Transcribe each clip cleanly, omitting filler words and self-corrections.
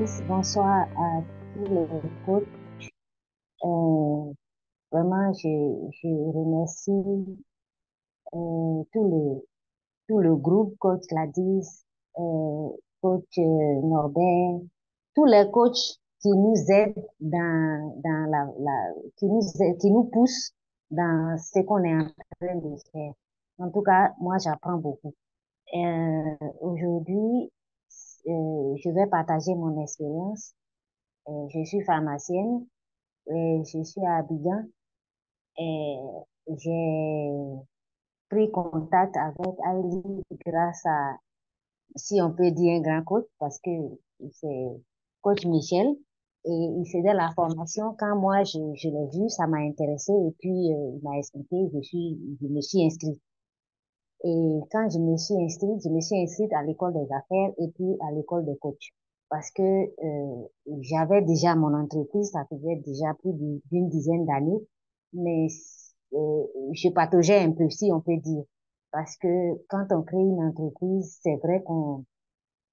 tous, bonsoir à tous les coachs. Euh, Vraiment, je remercie tout le groupe, coach Gladys, coach Norbert, tous les coachs qui nous aident dans qui nous poussent dans ce qu'on est en train de faire. En tout cas, moi, j'apprends beaucoup. Aujourd'hui, je vais partager mon expérience. Je suis pharmacienne et je suis à Abidjan et j'ai pris contact avec Aïli grâce à, si on peut dire, un grand coach parce que c'est coach Michel et il faisait la formation. Quand moi, je l'ai vu, ça m'a intéressé et puis il m'a expliqué, je me suis inscrite. Et quand je me suis inscrite à l'école des affaires et puis à l'école de coach. Parce que j'avais déjà mon entreprise, ça faisait déjà plus d'une dizaine d'années, mais euh, je pataugeais un peu, si on peut dire. Parce que quand on crée une entreprise, c'est vrai on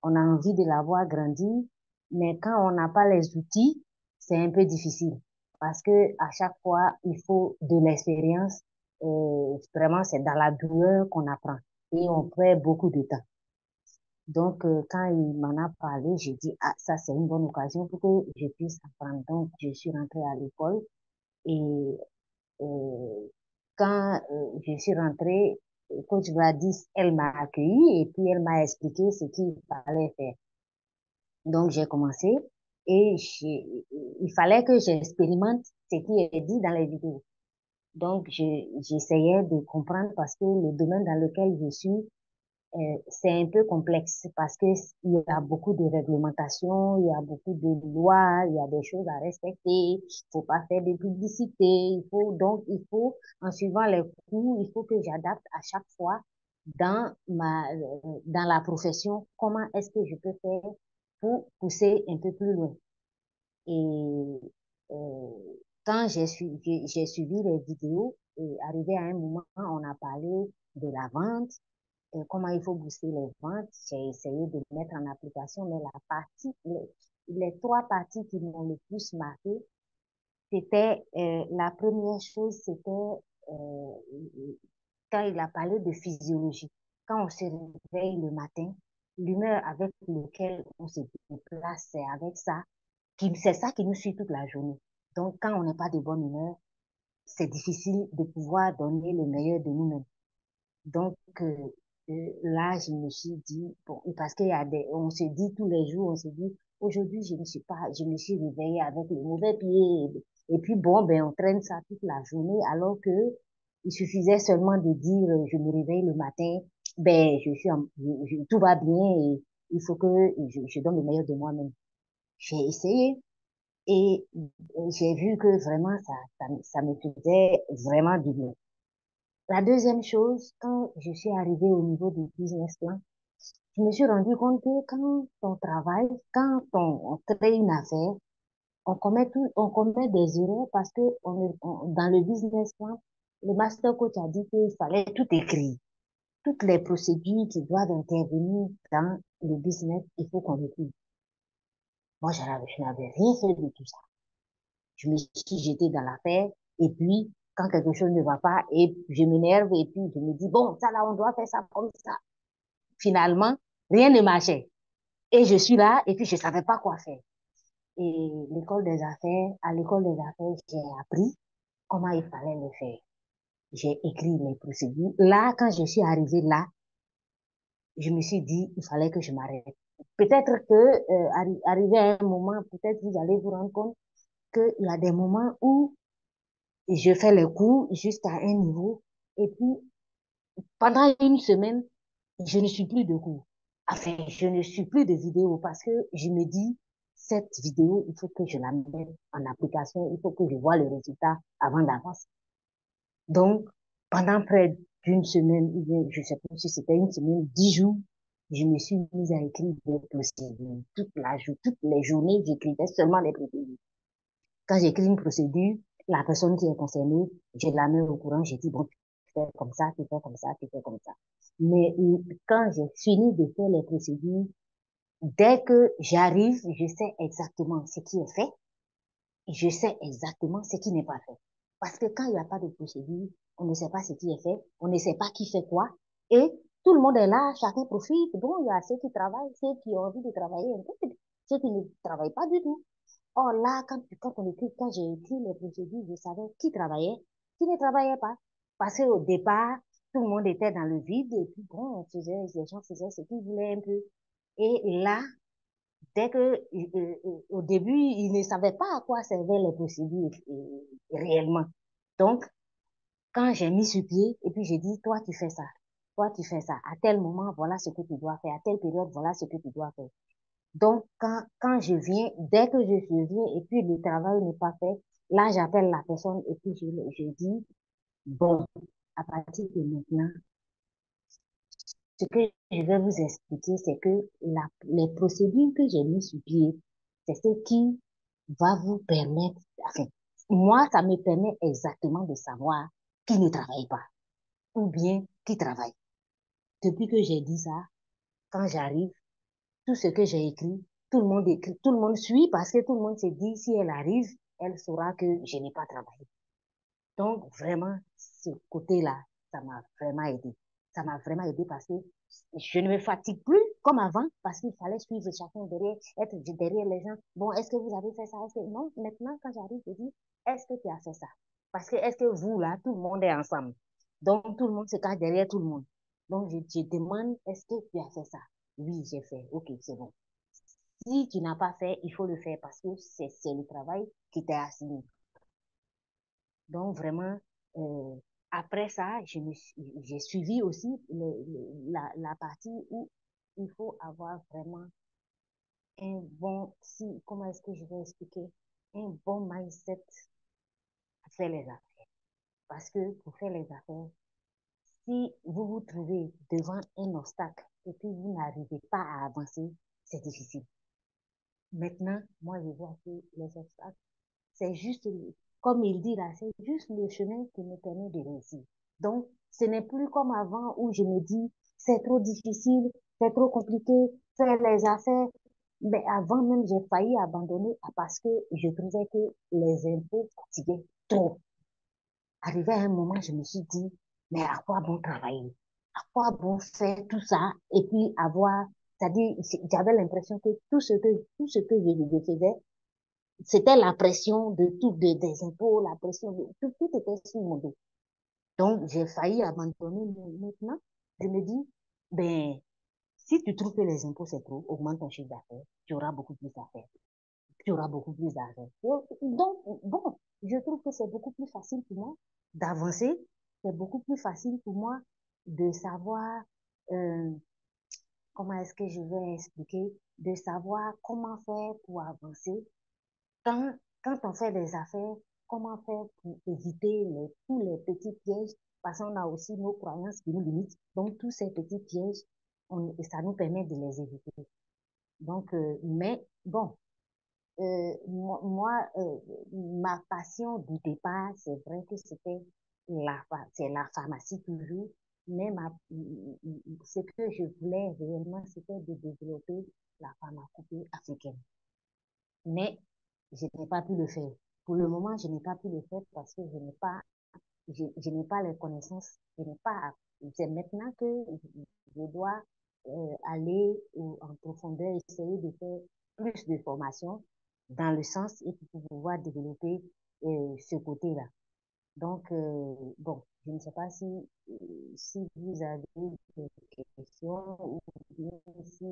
a envie de la voir grandir, mais quand on n'a pas les outils, c'est un peu difficile. Parce que à chaque fois, il faut de l'expérience. Vraiment, c'est dans la douleur qu'on apprend et on perd beaucoup de temps. Donc, quand il m'en a parlé, j'ai dit, ah, ça, c'est une bonne occasion pour que je puisse apprendre. Donc, je suis rentrée à l'école et quand je suis rentrée, coach Gladys, elle m'a accueillie et puis elle m'a expliqué ce qu'il fallait faire. Donc, j'ai commencé et il fallait que j'expérimente ce qui est dit dans les vidéos. Donc, j'essayais de comprendre parce que le domaine dans lequel je suis, c'est un peu complexe parce que il y a beaucoup de réglementations, il y a beaucoup de lois, il y a des choses à respecter, il faut pas faire de publicité, il faut, en suivant les cours, il faut que j'adapte à chaque fois dans la profession, comment est-ce que je peux faire pour pousser un peu plus loin. Et euh, quand j'ai suivi les vidéos, et arrivé à un moment, on a parlé de la vente, comment il faut booster les ventes. J'ai essayé de mettre en application, mais les trois parties qui m'ont le plus marqué, c'était la première chose, c'était euh, quand il a parlé de physiologie. Quand on se réveille le matin, l'humeur avec laquelle on se déplace, c'est ça qui nous suit toute la journée. Donc, quand on n'est pas de bonne humeur, c'est difficile de pouvoir donner le meilleur de nous-mêmes. Donc, là, je me suis dit, bon, parce on se dit tous les jours, on se dit, aujourd'hui, je me suis réveillée avec le mauvais pied. Et puis, bon, ben, on traîne ça toute la journée, alors que il suffisait seulement de dire, je me réveille le matin, ben, tout va bien et il faut que je donne le meilleur de moi-même. J'ai essayé et j'ai vu que vraiment, ça me faisait vraiment du bien. La deuxième chose, quand je suis arrivée au niveau du business plan, je me suis rendu compte que quand on travaille, on crée une affaire, on commet des erreurs parce que dans le business plan, le master coach a dit qu'il fallait tout écrire. Toutes les procédures qui doivent intervenir dans le business, il faut qu'on écrive. Moi, je n'avais rien fait de tout ça. Je me suis jetée dans l'affaire et puis, quand quelque chose ne va pas, et je m'énerve et puis je me dis, bon, ça là, on doit faire ça comme ça. Finalement, rien ne marchait. Et je suis là et puis je savais pas quoi faire. Et à l'école des affaires, j'ai appris comment il fallait le faire. J'ai écrit les procédures. Là, quand je suis arrivée là, je me suis dit, il fallait que je m'arrête. Peut-être que, arrivé à un moment, peut-être vous allez vous rendre compte qu'il y a des moments où je fais les cours jusqu'à un niveau et puis pendant une semaine, je ne suis plus de cours. Enfin, je ne suis plus de vidéos parce que je me dis, cette vidéo, il faut que je la mette en application, il faut que je vois le résultat avant d'avancer. Donc, pendant près d'une semaine, ou bien, je ne sais pas si c'était une semaine, 10 jours, je me suis mise à écrire des procédures. Toutes les journées, j'écrivais seulement les procédures. Quand j'écris une procédure, la personne qui est concernée, je la mets au courant, je dis, bon, tu fais comme ça, tu fais comme ça, tu fais comme ça. Mais quand j'ai fini de faire les procédures, Dès que j'arrive, je sais exactement ce qui est fait, je sais exactement ce qui n'est pas fait. Parce que quand il n'y a pas de procédure, on ne sait pas ce qui est fait, on ne sait pas qui fait quoi, et tout le monde est là, chacun profite. Bon, il y a ceux qui travaillent, ceux qui ont envie de travailler un peu, ceux qui ne travaillent pas du tout. Or là, quand j'ai écrit les procédures, je savais qui travaillait, qui ne travaillait pas. Parce qu'au départ, tout le monde était dans le vide, et puis bon, les gens faisaient ce qu'ils voulaient un peu. Et là, dès que, au début, ils ne savaient pas à quoi servaient les procédures réellement. Donc, quand j'ai mis sur pied, et puis j'ai dit, toi, tu fais ça. Toi, tu fais ça. À tel moment, voilà ce que tu dois faire. À telle période, voilà ce que tu dois faire. Donc, quand je viens, dès que je viens, et puis le travail n'est pas fait, là, j'appelle la personne, et puis je dis, bon, à partir de maintenant, ce que je vais vous expliquer, c'est que les procédures que j'ai mises sur pied, c'est ce qui va vous permettre, enfin, moi, ça me permet exactement de savoir qui ne travaille pas ou bien qui travaille. Depuis que j'ai dit ça, quand j'arrive, tout ce que j'ai écrit, tout le monde écrit, tout le monde suit parce que tout le monde se dit, si elle arrive, elle saura que je n'ai pas travaillé. Donc, vraiment, ce côté-là, ça m'a vraiment aidé. Ça m'a vraiment aidé parce que je ne me fatigue plus comme avant parce qu'il fallait suivre chacun derrière, être derrière les gens. Bon, est-ce que vous avez fait ça? Non, maintenant, quand j'arrive, je dis, est-ce que tu as fait ça? Parce que est-ce que vous, là, tout le monde est ensemble. Donc, tout le monde se cache derrière tout le monde. Donc, je demande, est-ce que tu as fait ça? Oui, j'ai fait. OK, c'est bon. Si tu n'as pas fait, il faut le faire parce que c'est le travail qui t'est assigné. Donc, vraiment, euh, après ça, j'ai suivi aussi la partie où il faut avoir vraiment un bon, si, comment est-ce que je vais expliquer, un bon mindset à faire les affaires. Parce que pour faire les affaires, si vous vous trouvez devant un obstacle et que vous n'arrivez pas à avancer, c'est difficile. Maintenant, moi, je vois que les obstacles, c'est juste, comme il dit là, c'est juste le chemin qui me permet de réussir. Donc, ce n'est plus comme avant où je me dis, c'est trop difficile, c'est trop compliqué, faire les affaires. Mais avant même, j'ai failli abandonner parce que je trouvais que les impôts fatiguaient trop. Arrivé à un moment, je me suis dit, mais à quoi bon travailler? À quoi bon faire tout ça? Et puis avoir, c'est-à-dire, j'avais l'impression que tout ce que je faisais, c'était la pression de tout, des impôts, la pression de tout était sur mon dos. Donc, j'ai failli abandonner. Maintenant, je me dis, ben, si tu trouves que les impôts, c'est trop, augmente ton chiffre d'affaires, tu auras beaucoup plus d'affaires, tu auras beaucoup plus d'argent. Donc, bon, je trouve que c'est beaucoup plus facile pour moi d'avancer, c'est beaucoup plus facile pour moi de savoir, euh, comment est-ce que je vais expliquer, de savoir comment faire pour avancer quand, quand on fait des affaires, comment faire pour éviter tous les petits pièges? Parce qu'on a aussi nos croyances qui nous limitent. Donc, tous ces petits pièges, ça nous permet de les éviter. Donc, mais bon, ma passion du départ, c'est vrai que c'est la pharmacie toujours. Mais ce que je voulais réellement, c'était de développer la pharmacopée africaine. Mais je n'ai pas pu le faire. Pour le moment, je n'ai pas pu le faire parce que je n'ai pas les connaissances, je n'ai pas, c'est maintenant que je dois aller en profondeur, essayer de faire plus de formation dans le sens et pour pouvoir développer ce côté-là. Donc, bon, je ne sais pas si vous avez des questions ou bien si,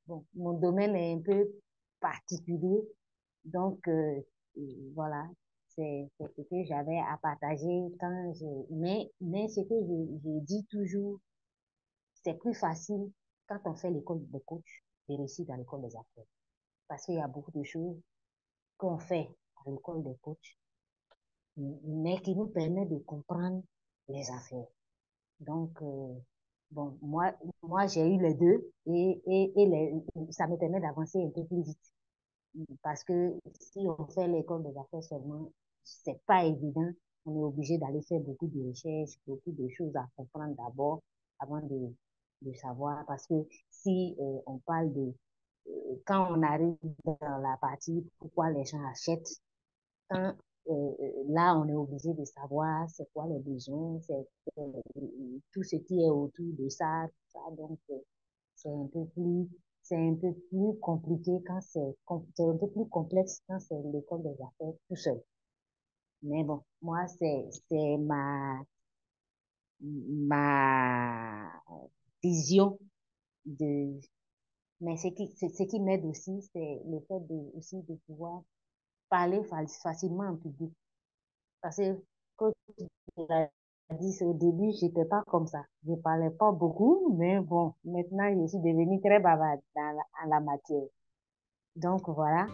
bon, mon domaine est un peu particulier. Donc, voilà, c'est ce que j'avais à partager mais ce que je dis toujours, c'est plus facile quand on fait l'école de coach de réussir dans l'école des affaires. Parce qu'il y a beaucoup de choses qu'on fait à l'école des coachs, mais qui nous permettent de comprendre les affaires. Donc, bon, moi j'ai eu les deux ça me permet d'avancer un peu plus vite. Parce que si on fait l'école des affaires seulement, c'est pas évident. On est obligé d'aller faire beaucoup de recherches, beaucoup de choses à comprendre d'abord avant de savoir. Parce que si on parle quand on arrive dans la partie pourquoi les gens achètent, quand là, on est obligé de savoir c'est quoi les besoins, c'est tout ce qui est autour de ça, tout ça. Donc, c'est un peu plus, c'est un peu plus compliqué quand c'est un peu plus complexe quand c'est l'école des affaires tout seul. Mais bon, moi, c'est ma vision de, mais ce qui m'aide aussi, c'est le fait aussi de pouvoir parler facilement en public. Parce que, comme tu l'as dit au début, j'étais pas comme ça. Je parlais pas beaucoup, mais bon, maintenant, je suis devenue très bavarde en la matière. Donc, voilà.